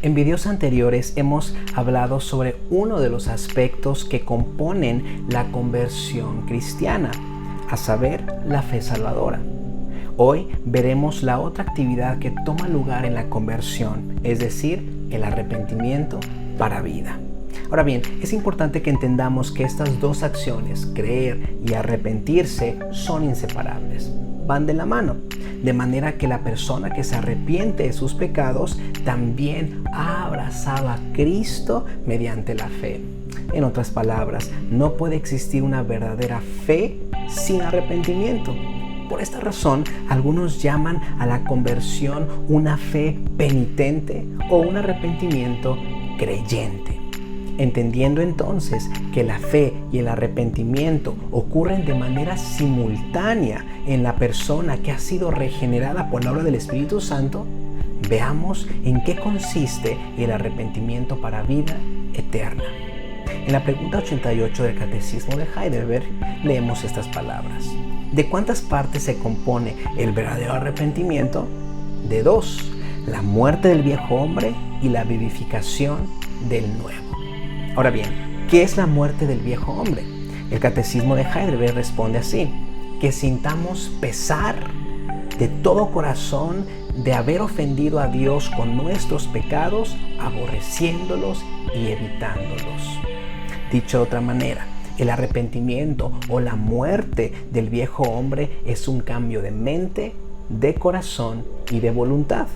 En videos anteriores hemos hablado sobre uno de los aspectos que componen la conversión cristiana, a saber, la fe salvadora. Hoy veremos la otra actividad que toma lugar en la conversión, es decir, el arrepentimiento para vida. Ahora bien, es importante que entendamos que estas dos acciones, creer y arrepentirse, son inseparables. Van de la mano, de manera que la persona que se arrepiente de sus pecados también ha abrazado a Cristo mediante la fe. En otras palabras, no puede existir una verdadera fe sin arrepentimiento. Por esta razón, algunos llaman a la conversión una fe penitente o un arrepentimiento creyente. Entendiendo entonces que la fe y el arrepentimiento ocurren de manera simultánea en la persona que ha sido regenerada por la obra del Espíritu Santo, veamos en qué consiste el arrepentimiento para vida eterna. En la pregunta 88 del Catecismo de Heidelberg leemos estas palabras. ¿De cuántas partes se compone el verdadero arrepentimiento? De dos, la muerte del viejo hombre y la vivificación del nuevo. Ahora bien, ¿qué es la muerte del viejo hombre? El Catecismo de Heidelberg responde así: que sintamos pesar de todo corazón de haber ofendido a Dios con nuestros pecados, aborreciéndolos y evitándolos. Dicho de otra manera, el arrepentimiento o la muerte del viejo hombre es un cambio de mente, de corazón y de voluntad.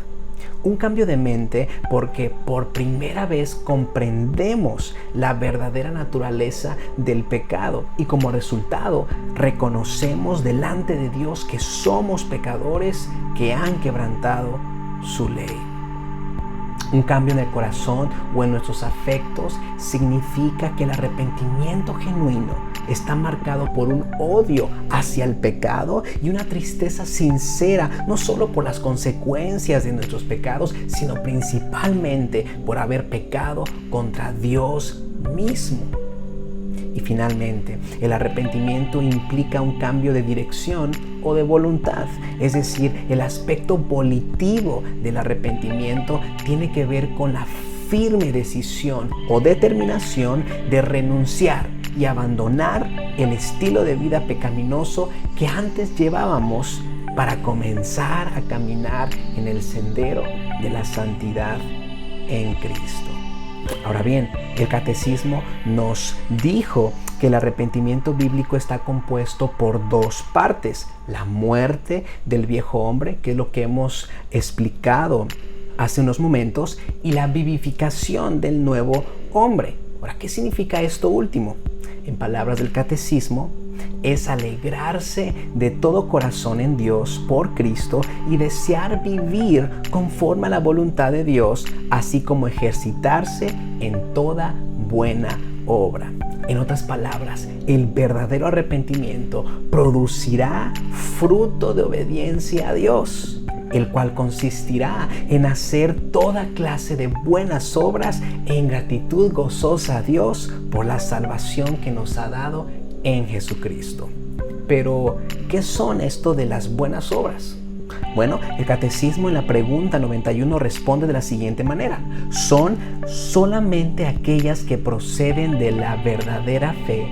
Un cambio de mente porque por primera vez comprendemos la verdadera naturaleza del pecado y como resultado reconocemos delante de Dios que somos pecadores que han quebrantado su ley. Un cambio en el corazón o en nuestros afectos significa que el arrepentimiento genuino está marcado por un odio hacia el pecado y una tristeza sincera, no solo por las consecuencias de nuestros pecados, sino principalmente por haber pecado contra Dios mismo. Y finalmente, el arrepentimiento implica un cambio de dirección o de voluntad. Es decir, el aspecto volitivo del arrepentimiento tiene que ver con la firme decisión o determinación de renunciar y abandonar el estilo de vida pecaminoso que antes llevábamos para comenzar a caminar en el sendero de la santidad en Cristo. Ahora bien, el Catecismo nos dijo que el arrepentimiento bíblico está compuesto por dos partes: la muerte del viejo hombre, que es lo que hemos explicado hace unos momentos, y la vivificación del nuevo hombre. Ahora, ¿qué significa esto último? En palabras del Catecismo, es alegrarse de todo corazón en Dios por Cristo y desear vivir conforme a la voluntad de Dios, así como ejercitarse en toda buena obra. En otras palabras, el verdadero arrepentimiento producirá fruto de obediencia a Dios, el cual consistirá en hacer toda clase de buenas obras en gratitud gozosa a Dios por la salvación que nos ha dado en Jesucristo. Pero, ¿qué son esto de las buenas obras? Bueno, el Catecismo en la pregunta 91 responde de la siguiente manera: son solamente aquellas que proceden de la verdadera fe,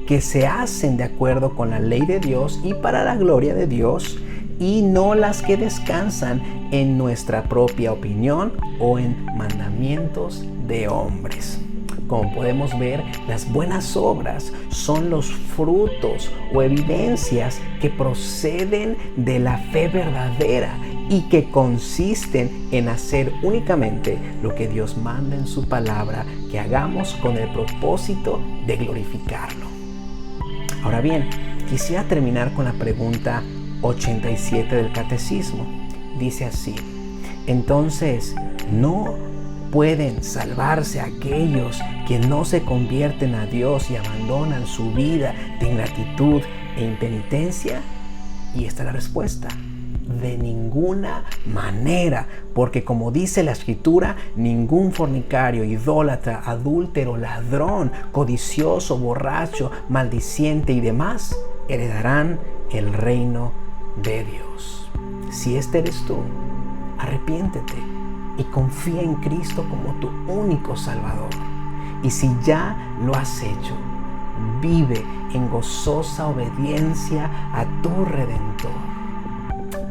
que se hacen de acuerdo con la ley de Dios y para la gloria de Dios, y no las que descansan en nuestra propia opinión o en mandamientos de hombres. Como podemos ver, las buenas obras son los frutos o evidencias que proceden de la fe verdadera y que consisten en hacer únicamente lo que Dios manda en su palabra que hagamos con el propósito de glorificarlo. Ahora bien, quisiera terminar con la pregunta 87 del Catecismo. Dice así: entonces, ¿no pueden salvarse aquellos que no se convierten a Dios y abandonan su vida de ingratitud e impenitencia? Y esta es la respuesta: de ninguna manera, porque como dice la Escritura, ningún fornicario, idólatra, adúltero, ladrón, codicioso, borracho, maldiciente y demás heredarán el reino de Dios. Si este eres tú, arrepiéntete y confía en Cristo como tu único Salvador. Y si ya lo has hecho, vive en gozosa obediencia a tu Redentor.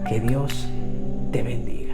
Que Dios te bendiga.